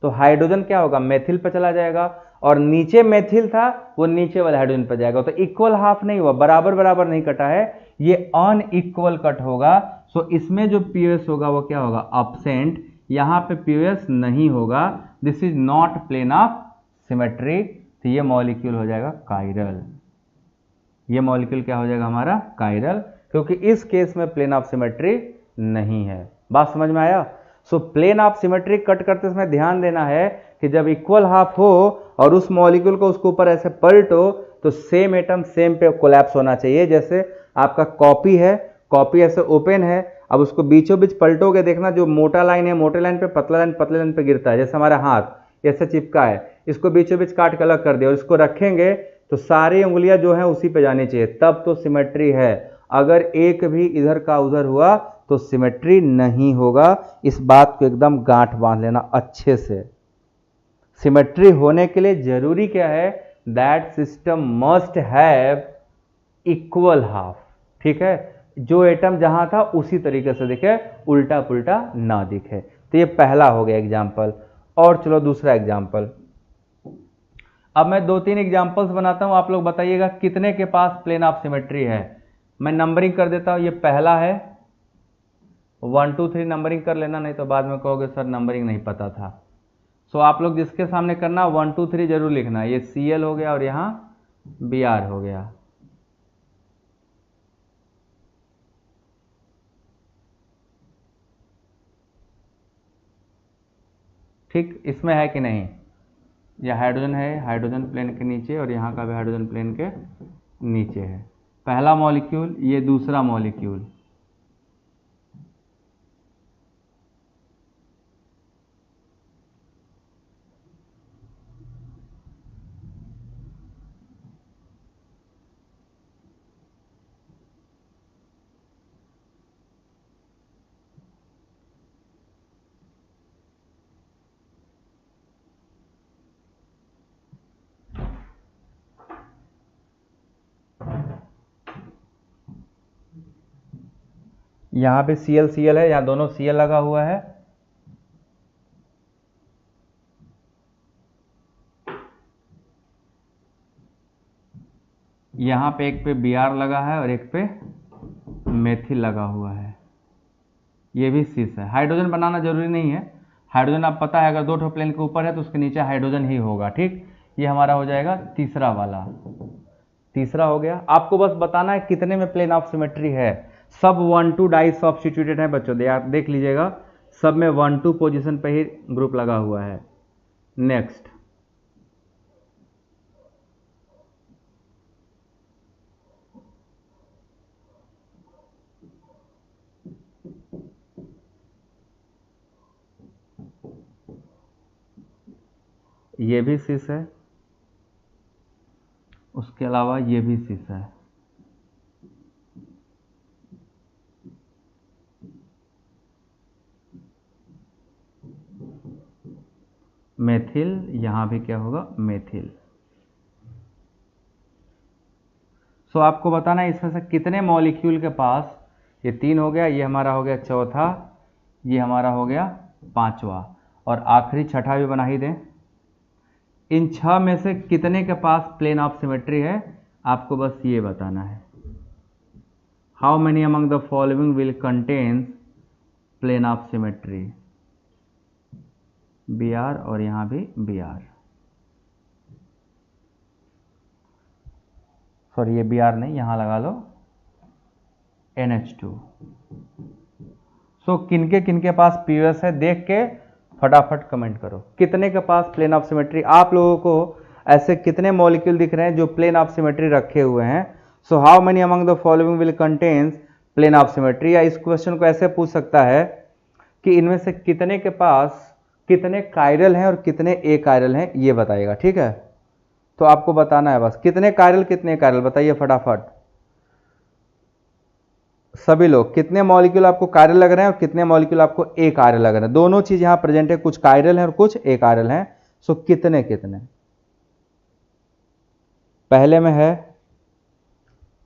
तो हाइड्रोजन क्या होगा, मेथिल पे चला जाएगा, और नीचे मेथिल था वो नीचे वाले हाइड्रोजन पे जाएगा। तो इक्वल हाफ नहीं हुआ, बराबर बराबर नहीं कटा है, ये अनइक्वल कट होगा। सो इसमें जो पीओएस होगा वो क्या होगा, एब्सेंट। यहां पे पीओएस नहीं होगा, this is not plane of symmetry. तो ये मॉलिक्यूल हो जाएगा कायरल। ये मॉलिक्यूल क्या हो जाएगा हमारा, कायरल, क्योंकि इस केस में प्लेन ऑफ सिमेट्री नहीं है। बात समझ में आया? सो प्लेन ऑफ सिमेट्री कट करते समय ध्यान देना है कि जब इक्वल हाफ हो और उस मॉलिक्यूल को उसके ऊपर ऐसे पलटो तो सेम एटम सेम पे कोलैप्स होना चाहिए। जैसे आपका कॉपी है, कॉपी ऐसे ओपन है, अब उसको बीचों बीच पलटोगे, देखना जो मोटा लाइन है मोटे लाइन पे, पतला लाइन पतले लाइन पे गिरता है। जैसे हमारा हाथ ऐसे चिपका है, इसको बीचों बीच काट के अलग कर दिया और इसको रखेंगे तो सारी उंगलियां जो है उसी पे जानी चाहिए, तब तो सिमेट्री है। अगर एक भी इधर का उधर हुआ तो सिमेट्री नहीं होगा। इस बात को एकदम गांठ बांध लेना अच्छे से। सिमेट्री होने के लिए जरूरी क्या है, that system must have equal half. ठीक है, जो एटम जहां था उसी तरीके से दिखे, उल्टा पुल्टा ना दिखे। तो ये पहला हो गया एग्जाम्पल। और चलो दूसरा एग्जाम्पल। अब मैं 2-3 एग्जाम्पल्स बनाता हूं, आप लोग बताइएगा कितने के पास प्लेन ऑफ सिमेट्री है। मैं नंबरिंग कर देता हूं, ये पहला है, 1 2 3 नंबरिंग कर लेना, नहीं तो बाद में कहोगे सर नंबरिंग नहीं पता था। सो आप लोग जिसके सामने करना 1 2 3 जरूर लिखना। ये Cl हो गया और यहां Br हो गया। ठीक, इसमें है कि नहीं, यह हाइड्रोजन है, हाइड्रोजन प्लेन के नीचे, और यहाँ का भी हाइड्रोजन प्लेन के नीचे है। पहला मॉलिक्यूल, ये दूसरा मॉलिक्यूल। यहाँ पे Cl Cl है, यहाँ दोनों Cl लगा हुआ है। यहाँ पे एक पे Br लगा है और एक पे मेथिल लगा हुआ है। ये भी सिस है। हाइड्रोजन बनाना जरूरी नहीं है, हाइड्रोजन आप पता है अगर दो ठो प्लेन के ऊपर है तो उसके नीचे हाइड्रोजन ही होगा, ठीक। ये हमारा हो जाएगा तीसरा वाला, तीसरा हो गया। आपको बस बताना है कितने में प्लेन ऑफ सिमेट्री है। सब 1 2 डाई सब्स्टिट्यूटेड है बच्चों, देख लीजिएगा, सब में 1 2 पोजीशन पे ही ग्रुप लगा हुआ है। नेक्स्ट, ये भी सिस है, उसके अलावा ये भी सिस है। मेथिल, यहां भी क्या होगा, मेथिल। सो आपको बताना है इसमें से कितने मॉलिक्यूल के पास, ये 3 हो गया, ये हमारा हो गया चौथा, ये हमारा हो गया पांचवा, और आखिरी छठा भी बना ही दें। इन 6 में से कितने के पास प्लेन ऑफ सिमेट्री है, आपको बस ये बताना है। How many among the following will contains plane of symmetry, Br और यहां भी Br, सॉरी ये Br नहीं, यहां लगा लो NH2। सो किनके पास POS है, देख के फटाफट कमेंट करो कितने के पास प्लेन ऑफ सिमेट्री। आप लोगों को ऐसे कितने मॉलिक्यूल दिख रहे हैं जो प्लेन ऑफ सिमेट्री रखे हुए हैं। So how many among the following will contains plane of symmetry, या इस क्वेश्चन को ऐसे पूछ सकता है कि इनमें से कितने के पास कितने कायरल हैं और कितने ए कायरल हैं, ये बताइएगा, ठीक है। तो आपको बताना है बस कितने कायरल बताइए फटाफट। सभी लोग कितने मॉलिक्यूल आपको कायरल लग रहे हैं और कितने मॉलिक्यूल आपको ए कायरल लग रहे हैं। दोनों चीज यहां प्रेजेंट है, कुछ कायरल है और कुछ ए कायरल है। सो कितने कितने, पहले में है,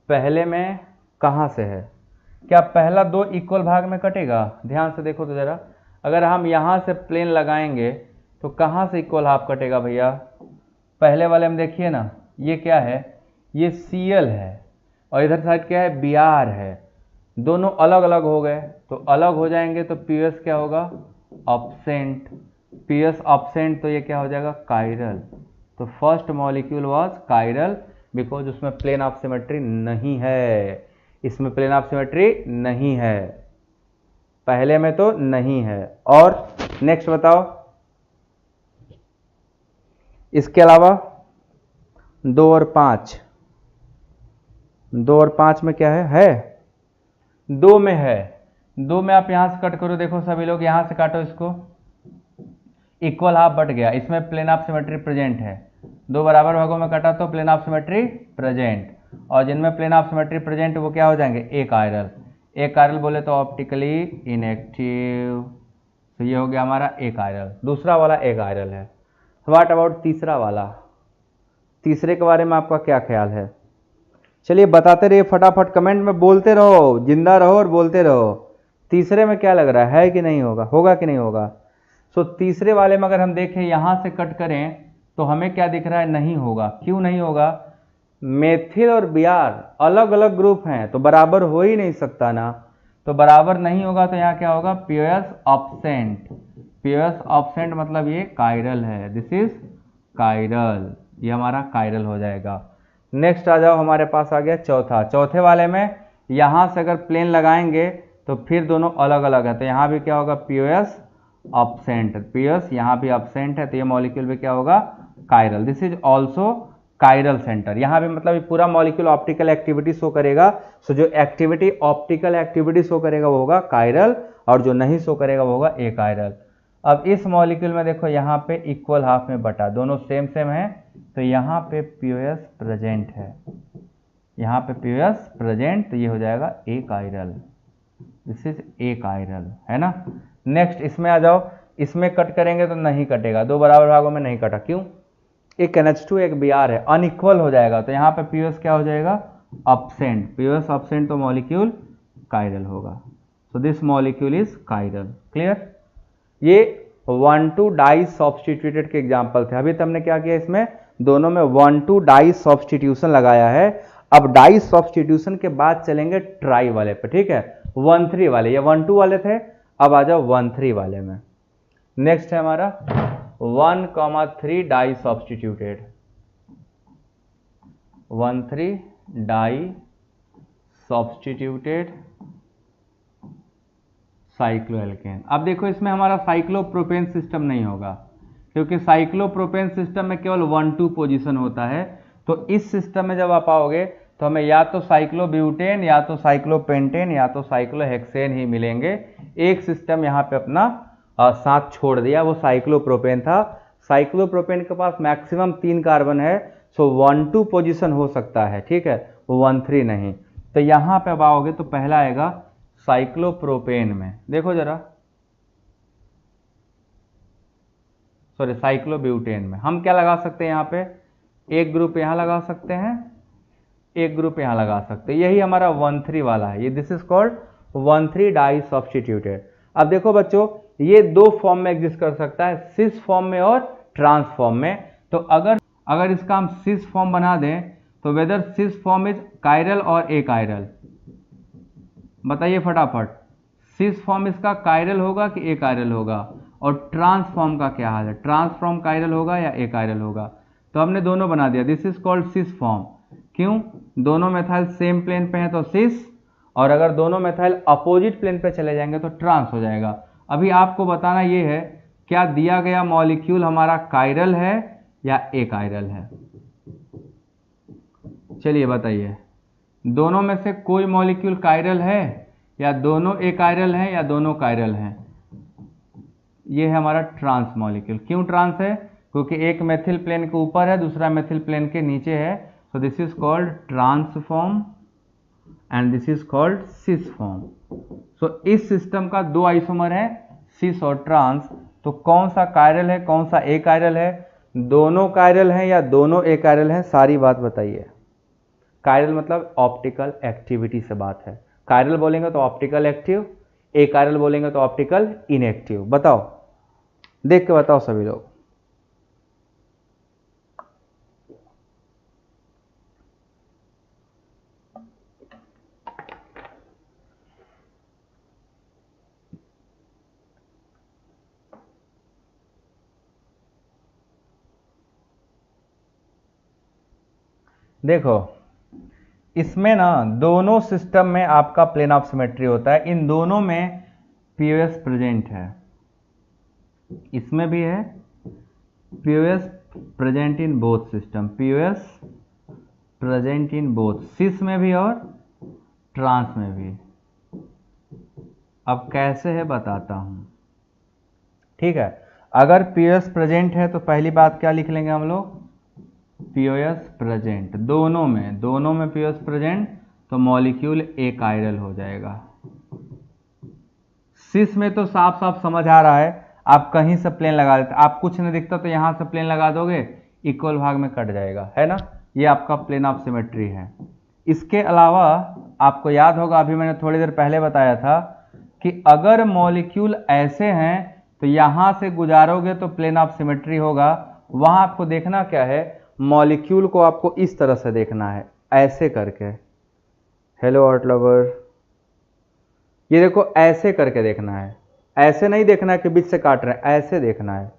पहले में कहां से है, क्या पहला 2 इक्वल भाग में कटेगा। ध्यान से देखो तो जरा, अगर हम यहां से प्लेन लगाएंगे तो कहां से इक्वल हाफ कटेगा भैया। पहले वाले में देखिए ना, ये क्या है, ये Cl है और इधर साइड क्या है, Br है। दोनों अलग अलग हो गए, तो अलग हो जाएंगे तो POS क्या होगा, ऑब्सेंट। POS ऑब्सेंट तो ये क्या हो जाएगा, कायरल। तो first molecule was chiral because उसमें प्लेन ऑफ सिमेट्री नहीं है, इसमें प्लेन ऑफ सिमेट्री नहीं है, पहले में तो नहीं है। और नेक्स्ट बताओ, इसके अलावा 2 और 5, 2 और 5 में क्या है 2 में है। 2 में आप यहां से कट करो, देखो सभी लोग यहां से काटो इसको, इक्वल हाफ बट गया, इसमें प्लेन ऑफ सिमेट्री प्रेजेंट है। 2 बराबर भागों में कटा तो प्लेन ऑफ सिमेट्री प्रेजेंट, और जिनमें प्लेन ऑफ सिमेट्री प्रेजेंट वो क्या हो जाएंगे, ए कायरल। ए कायरल बोले तो ऑप्टिकली इनएक्टिव, तो ये हो गया हमारा ए कायरल, दूसरा वाला ए कायरल है। व्हाट अबाउट तीसरा वाला, तीसरे के बारे में आपका क्या ख्याल है। चलिए बताते रहिए फटाफट, कमेंट में बोलते रहो, जिंदा रहो और बोलते रहो। तीसरे में क्या लग रहा है कि नहीं होगा, होगा कि नहीं होगा। सो तीसरे वाले में अगर हम देखें यहां से कट करें तो हमें क्या दिख रहा है, नहीं होगा। क्यों नहीं होगा, मेथिल और Br अलग अलग ग्रुप हैं तो बराबर हो ही नहीं सकता ना, तो बराबर नहीं होगा तो यहाँ क्या होगा, POS ऑब्सेंट। POS ऑब्सेंट मतलब ये कायरल है, दिस इज कायरल, ये हमारा कायरल हो जाएगा। नेक्स्ट आ जाओ, हमारे पास आ गया चौथा। चौथे वाले में यहां से अगर प्लेन लगाएंगे तो फिर दोनों अलग अलग है, तो यहाँ भी क्या होगा, POS ऑब्सेंट। POS यहाँ भी ऑब्सेंट है तो ये मॉलिक्यूल भी क्या होगा, chiral. This is also chiral centre. यहाँ भी मतलब पूरा मॉलिक्यूल ऑप्टिकल एक्टिविटी शो करेगा। सो जो एक्टिविटी ऑप्टिकल एक्टिविटी शो करेगा वो होगा कायरल, और जो नहीं शो करेगा वो होगा ए कायरल। अब इस मॉलिक्यूल में देखो यहाँ पे इक्वल हाफ में बटा, दोनों सेम सेम है, तो यहाँ पे POS प्रेजेंट है, यहाँ पे POS प्रेजेंट, तो ये हो जाएगा achiral, this is achiral, है ना। नेक्स्ट इसमें आ जाओ, इसमें कट करेंगे तो नहीं कटेगा, 2 बराबर भागों में नहीं कटा, क्यों, एक NH2 एक Br है, अनइक्वल हो जाएगा, तो यहाँ पे POS क्या हो जाएगा, ऑब्सेंट। POS ऑब्सेंट तो मॉलिक्यूल कायरल होगा, so this molecule is chiral. Clear. ये 1 2 डाई सब्स्टिट्यूटेड के एग्जाम्पल थे। अभी तो हमने क्या किया, इसमें दोनों में 1 2 डाई सब्स्टिट्यूशन लगाया है। अब डाई सब्स्टिट्यूशन के बाद चलेंगे ट्राई वाले पे, ठीक है, 1 3 वाले, ये 1 2 वाले थे, अब आ जाओ 1,3 वाले में। नेक्स्ट है हमारा 1,3 di substituted, 1,3 di substituted cycloalkane. अब देखो इसमें हमारा साइक्लोप्रोपेन सिस्टम नहीं होगा, क्योंकि साइक्लोप्रोपेन सिस्टम में केवल 1-2 पोजीशन होता है। तो इस सिस्टम में जब आप आओगे तो हमें या तो साइक्लोब्यूटेन या तो साइक्लोपेंटेन या तो साइक्लोहेक्सेन ही मिलेंगे। एक सिस्टम यहाँ पे अपना साथ छोड़ दिया, वो साइक्लोप्रोपेन था। साइक्लोप्रोपेन के पास मैक्सिमम 3 कार्बन है, सो 1-2 पोजीशन हो सकता है, ठीक है, वो 1-3 नहीं। तो यहाँ पे अब आओगे तो पहला आएगा साइक्लोप्रोपेन में, देखो जरा, सॉरी साइक्लोब्यूटेन में हम क्या लगा सकते हैं, यहाँ पे एक ग्रुप यहाँ लगा सकते हैं, एक ग्रुप यहाँ लगा सकते हैं। यही हमारा 1,3 वाला है, ये this is called 1,3 di substituted. अब देखो बच्चों, ये 2 फॉर्म में एग्जिस्ट कर सकता है, सिस फॉर्म में और ट्रांस फॉर्म में। तो अगर इसका हम सिस फॉर्म बना दें तो whether cis form is chiral और ए कायरल, बताइए फटाफट, सिस फॉर्म इसका कायरल होगा कि ए कायरल होगा, और ट्रांस फॉर्म का क्या हाल है, ट्रांस फॉर्म कायरल होगा या ए कायरल होगा। तो हमने दोनों बना दिया, this is called cis form. क्यों, दोनों मेथाइल सेम प्लेन पे हैं तो सिस, और अगर दोनों मेथाइल अपोजिट प्लेन पे चले जाएंगे तो ट्रांस हो जाएगा। अभी आपको बताना ये है, क्या दिया गया मॉलिक्यूल हमारा कायरल है या ए कायरल है। चलिए बताइए, दोनों में से कोई मॉलिक्यूल कायरल है या दोनों ए कायरल हैं या दोनों कायरल हैं। ये है हमारा ट्रांस मॉलिक्यूल। क्यों ट्रांस है, क्योंकि एक मेथिल प्लेन के ऊपर है, दूसरा मेथिल प्लेन के नीचे है। So this is called trans form and this is called cis form. So इस सिस्टम का 2 आइसोमर है, सिस और ट्रांस। तो कौन सा कायरल है, कौन सा ए कायरल है, दोनों कायरल हैं या दोनों ए कायरल हैं, सारी बात बताइए। कायरल मतलब ऑप्टिकल एक्टिविटी से बात है, कायरल बोलेंगे तो ऑप्टिकल एक्टिव, ए कायरल बोलेंगे तो ऑप्टिकल इनएक्टिव। बताओ, देख के बताओ सभी लोग। देखो इसमें ना दोनों सिस्टम में आपका प्लेन ऑफ सिमेट्री होता है, इन दोनों में पीओएस प्रेजेंट है, इसमें भी है POS present in both system, POS present in both, cis में भी और ट्रांस में भी। अब कैसे है बताता हूं, ठीक है। अगर पीओएस प्रेजेंट है तो पहली बात क्या लिख लेंगे हम लोग, पीओएस प्रेजेंट, दोनों में पीओएस प्रेजेंट, तो मॉलिक्यूल ए कायरल हो जाएगा। सिस में तो साफ साफ समझ आ रहा है, आप कहीं से प्लेन लगा देते, आप कुछ नहीं दिखता तो यहां से प्लेन लगा दोगे, इक्वल भाग में कट जाएगा, है ना, ये आपका प्लेन ऑफ सिमेट्री है। इसके अलावा आपको याद होगा, अभी मैंने थोड़ी देर पहले बताया था कि अगर मॉलिक्यूल ऐसे हैं तो यहां से गुजारोगे तो प्लेन ऑफ सिमेट्री होगा। वहां आपको देखना क्या है, मॉलिक्यूल को आपको इस तरह से देखना है, ऐसे करके, हेलो आर्ट लवर, ये देखो ऐसे करके देखना है, ऐसे नहीं देखना है कि बीच से काट रहे हैं, ऐसे देखना है।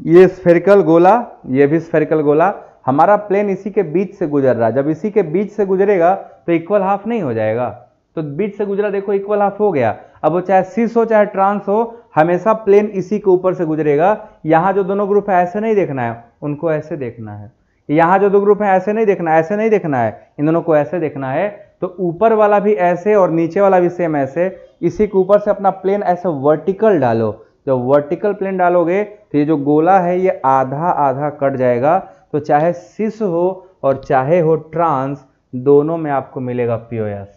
ये स्फेरिकल गोला, ये भी स्फेरिकल गोला, हमारा प्लेन इसी के बीच से गुजर रहा है। जब इसी के बीच से गुजरेगा तो इक्वल हाफ नहीं हो जाएगा, तो बीच से गुजरा, देखो इक्वल हाफ हो गया। अब वो चाहे सिस हो चाहे ट्रांस हो, हमेशा प्लेन इसी के ऊपर से गुजरेगा। यहां जो दोनों ग्रुप है ऐसे नहीं देखना है, उनको ऐसे देखना है। यहां जो दो ग्रुप है ऐसे नहीं देखना, ऐसे नहीं देखना है, इन दोनों को ऐसे देखना है। तो ऊपर वाला भी ऐसे और नीचे वाला भी सेम ऐसे, इसी के ऊपर से अपना प्लेन ऐसे वर्टिकल डालो। जब वर्टिकल प्लेन डालोगे तो ये जो गोला है ये आधा आधा कट जाएगा। तो चाहे सिस हो और चाहे हो ट्रांस, दोनों में आपको मिलेगा पीओएस।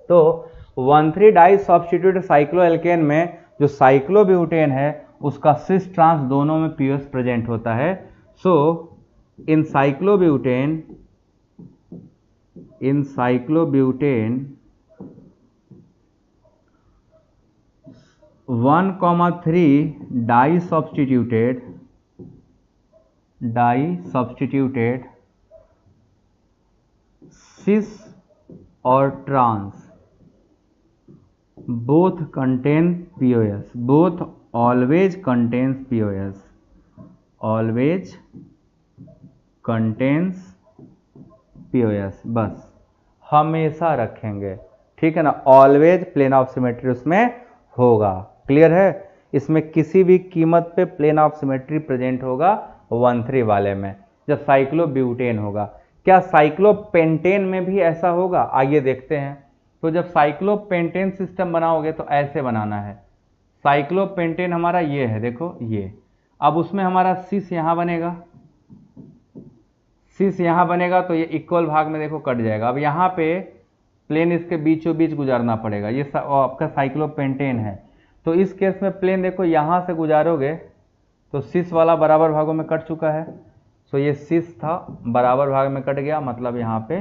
तो 1,3 डाई सब्स्टिट्यूटेड साइक्लोएल्केन में जो साइक्लोब्यूटेन है उसका सिस ट्रांस दोनों में पीओएस प्रेजेंट होता है। So in cyclobutane 1,3 di substituted cis और trans both contain POS, both always contains POS, always contains POS, बस हमेशा रखेंगे, ठीक है ना। ऑलवेज प्लेन ऑफ सिमेट्री उसमें होगा, क्लियर है। इसमें किसी भी कीमत पे प्लेन ऑफ सिमेट्री प्रेजेंट होगा 1,3 वाले में, जब साइक्लोब्यूटेन होगा। क्या साइक्लोपेंटेन में भी ऐसा होगा, आइए देखते हैं। तो जब साइक्लोपेंटेन सिस्टम बनाओगे तो ऐसे बनाना है। साइक्लोपेंटेन हमारा ये है, देखो ये। अब उसमें हमारा सिस यहां बनेगा, सिस यहां बनेगा, तो ये इक्वल भाग में देखो कट जाएगा। अब यहां पे प्लेन इसके बीचों बीच गुजारना पड़ेगा, ये आपका साइक्लोपेंटेन है। तो इस केस में प्लेन देखो यहां से गुजारोगे तो सिस वाला बराबर भागों में कट चुका है। तो ये सिस था, बराबर भाग में कट गया, मतलब यहाँ पे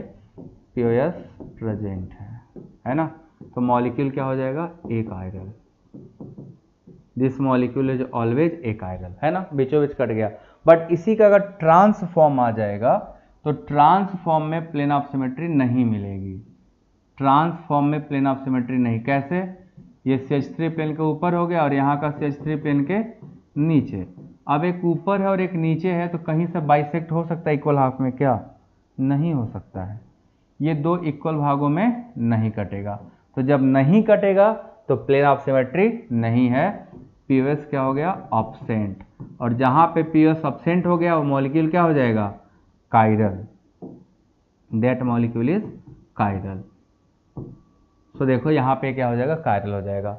POS प्रेजेंट है ना। तो मॉलिक्यूल क्या हो जाएगा, एक chiral. This molecule is always एक कायरल, है ना, बीचों बीच कट गया। बट इसी का अगर ट्रांसफॉर्म आ जाएगा तो ट्रांसफॉर्म में प्लेन ऑफ सिमेट्री नहीं मिलेगी। ट्रांसफॉर्म में प्लेन ऑफ सिमेट्री नहीं, कैसे, ये CH3 प्लेन के ऊपर हो गया और यहाँ का CH3 प्लेन के नीचे। अब एक ऊपर है और एक नीचे है, तो कहीं से बाइसेक्ट हो सकता है इक्वल हाफ में, क्या नहीं हो सकता है। ये दो इक्वल भागों में नहीं कटेगा। तो जब नहीं कटेगा तो प्लेन ऑफ सिमेट्री नहीं है, POS क्या हो गया, ऑब्सेंट। और जहां पे POS ऑब्सेंट हो गया वो मॉलिक्यूल क्या हो जाएगा, chiral. That molecule is chiral. तो देखो यहाँ पे क्या हो जाएगा, कायरल हो जाएगा।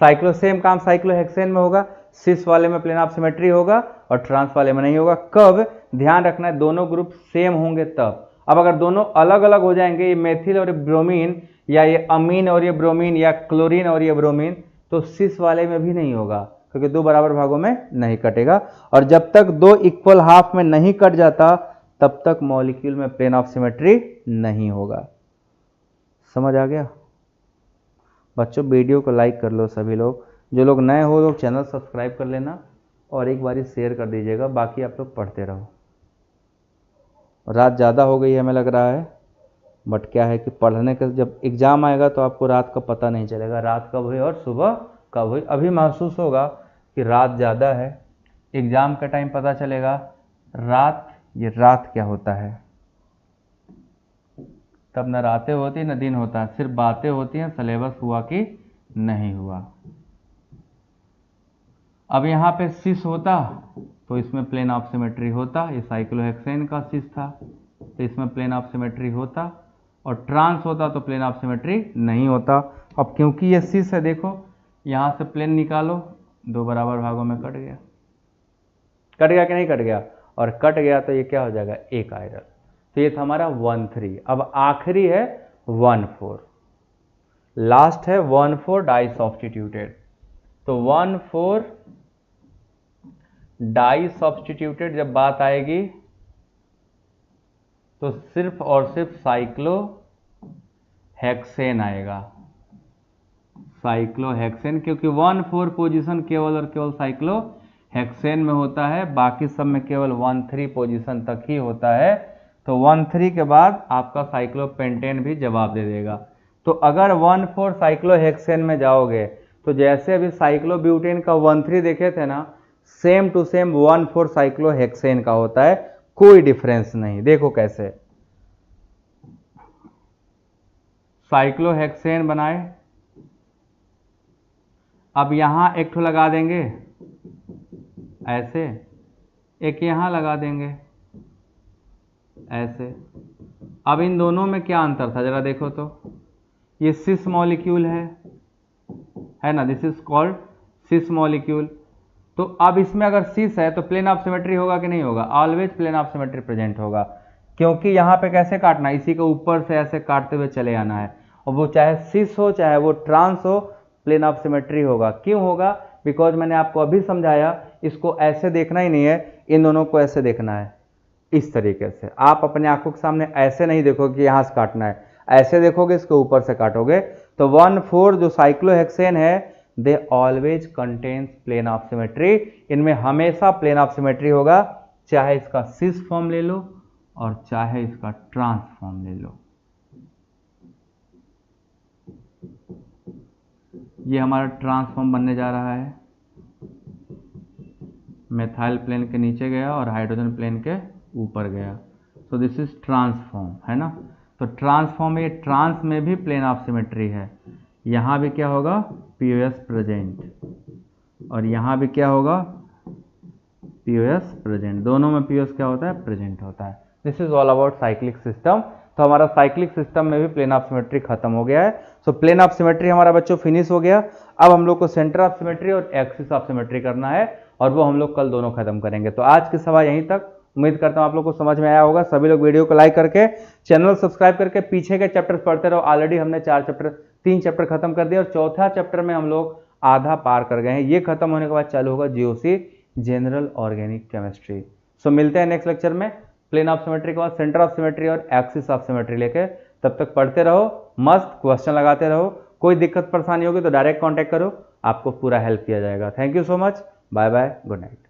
साइक्लो सेम काम साइक्लोहेक्सेन में होगा, सिस वाले में प्लेन ऑफ सिमेट्री होगा और ट्रांस वाले में नहीं होगा। कब, ध्यान रखना है, दोनों ग्रुप सेम होंगे तब। अब अगर दोनों अलग अलग हो जाएंगे, ये मेथिल और ये ब्रोमीन, या ये अमीन और ये ब्रोमीन, या क्लोरीन और ये ब्रोमीन, तो सिस वाले में भी नहीं होगा, क्योंकि दो बराबर भागों में नहीं कटेगा। और जब तक दो इक्वल हाफ में नहीं कट जाता तब तक मॉलिक्यूल में प्लेन ऑफ सिमेट्री नहीं होगा। समझ आ गया बच्चों? वीडियो को लाइक कर लो सभी लोग, जो लोग नए हो लोग चैनल सब्सक्राइब कर लेना और एक बारी शेयर कर दीजिएगा। बाकी आप लोग पढ़ते रहो। रात ज़्यादा हो गई है हमें लग रहा है, बट क्या है कि पढ़ने का जब एग्ज़ाम आएगा तो आपको रात का पता नहीं चलेगा, रात कब हुई और सुबह कब हुई। अभी महसूस होगा कि रात ज़्यादा है, एग्ज़ाम का टाइम पता चलेगा रात, ये रात क्या होता है, तब न रातें होती न दिन होता है, सिर्फ बातें होती हैं, सिलेबस हुआ कि नहीं हुआ। अब यहाँ पे सिस होता तो इसमें प्लेन ऑफ सिमेट्री होता, ये साइक्लोहेक्सेन का सिस था तो इसमें प्लेन ऑफ सिमेट्री होता, और ट्रांस होता तो प्लेन ऑफ सिमेट्री नहीं होता। अब क्योंकि ये सिस है, देखो यहाँ से प्लेन निकालो, दो बराबर भागों में कट गया, कट गया कि नहीं कट गया, और कट गया तो ये क्या हो जाएगा, एक कायरल। तो ये था हमारा 1,3। अब आखिरी है 1,4, लास्ट है 1,4 डाई सब्स्टिट्यूटेड। तो 1,4 डाई सब्स्टिट्यूटेड जब बात आएगी तो सिर्फ और सिर्फ साइक्लोहेक्सेन आएगा, साइक्लोहेक्सेन, क्योंकि 1,4 पोजीशन केवल और केवल साइक्लोहेक्सेन में होता है, बाकी सब में केवल 1,3 पोजीशन तक ही होता है। तो 1,3 के बाद आपका साइक्लोपेंटेन भी जवाब दे देगा। तो अगर 1,4 साइक्लोहेक्सेन में जाओगे तो जैसे अभी साइक्लोब्यूटेन का 1,3 देखे थे ना, सेम टू सेम 1,4 साइक्लोहेक्सेन का होता है, कोई डिफरेंस नहीं। देखो कैसे, साइक्लोहेक्सेन बनाए, अब यहां एक ठो लगा देंगे ऐसे, एक यहां लगा देंगे ऐसे। अब इन दोनों में क्या अंतर था जरा देखो तो, ये सिस मॉलिक्यूल है ना, this is called cis molecule. तो अब इसमें अगर सिस है तो प्लेन ऑफ सिमेट्री होगा कि नहीं होगा, always plane of symmetry present होगा, क्योंकि यहां पे कैसे काटना, इसी के ऊपर से ऐसे काटते हुए चले आना है, और वो चाहे सिस हो चाहे वो ट्रांस हो, प्लेन ऑफ सिमेट्री होगा। क्यों होगा, बिकॉज मैंने आपको अभी समझाया, इसको ऐसे देखना ही नहीं है, इन दोनों को ऐसे देखना है, इस तरीके से। आप अपने आंखों के सामने ऐसे नहीं देखोगे कि यहां से काटना है, ऐसे देखोगे, इसके ऊपर से काटोगे। तो 1,4 जो साइक्लोहेक्सेन है, they always contains plane of symmetry, इनमें हमेशा प्लेन ऑफ सिमेट्री होगा, चाहे इसका सिस फॉर्म ले लो और चाहे इसका ट्रांस फॉर्म ले लो। ये हमारा ट्रांसफॉर्म बनने जा रहा है, मेथाइल प्लेन के नीचे गया और हाइड्रोजन प्लेन के ऊपर गया। सो दिस इज ट्रांसफॉर्म, है ना। तो ट्रांसफॉर्म, ये ट्रांस में भी प्लेन ऑफ सिमेट्री है। यहाँ भी क्या होगा, पीओएस प्रेजेंट, और यहाँ भी क्या होगा, पीओएस प्रेजेंट। दोनों में पीओएस क्या होता है, प्रेजेंट होता है। This is all about cyclic system. तो हमारा साइक्लिक सिस्टम में भी प्लेन ऑफ सिमेट्री खत्म हो गया है। सो प्लेन ऑफ सिमेट्री हमारा बच्चों फिनिश हो गया। अब हम लोग को सेंटर ऑफ सिमेट्री और एक्सिस ऑफ सिमेट्री करना है, और वो हम लोग कल दोनों खत्म करेंगे। तो आज की सभा यहीं तक। उम्मीद करता हूं आप लोग को समझ में आया होगा। सभी लोग वीडियो को लाइक करके, चैनल सब्सक्राइब करके पीछे के चैप्टर पढ़ते रहो। ऑलरेडी हमने 3 चैप्टर खत्म कर दिए, और चौथा चैप्टर में हम लोग आधा पार कर गए हैं। ये खत्म होने के बाद चालू होगा जीओसी, जनरल ऑर्गेनिक केमिस्ट्री। सो मिलते हैं नेक्स्ट लेक्चर में प्लेन ऑफ सिमेट्री के बाद सेंटर ऑफ सिमेट्री और एक्सिस ऑफ सिमेट्री लेके। तब तक पढ़ते रहो, मस्त क्वेश्चन लगाते रहो। कोई दिक्कत परेशानी होगी तो डायरेक्ट कॉन्टैक्ट करो, आपको पूरा हेल्प किया जाएगा। Thank you so much, bye bye, good night.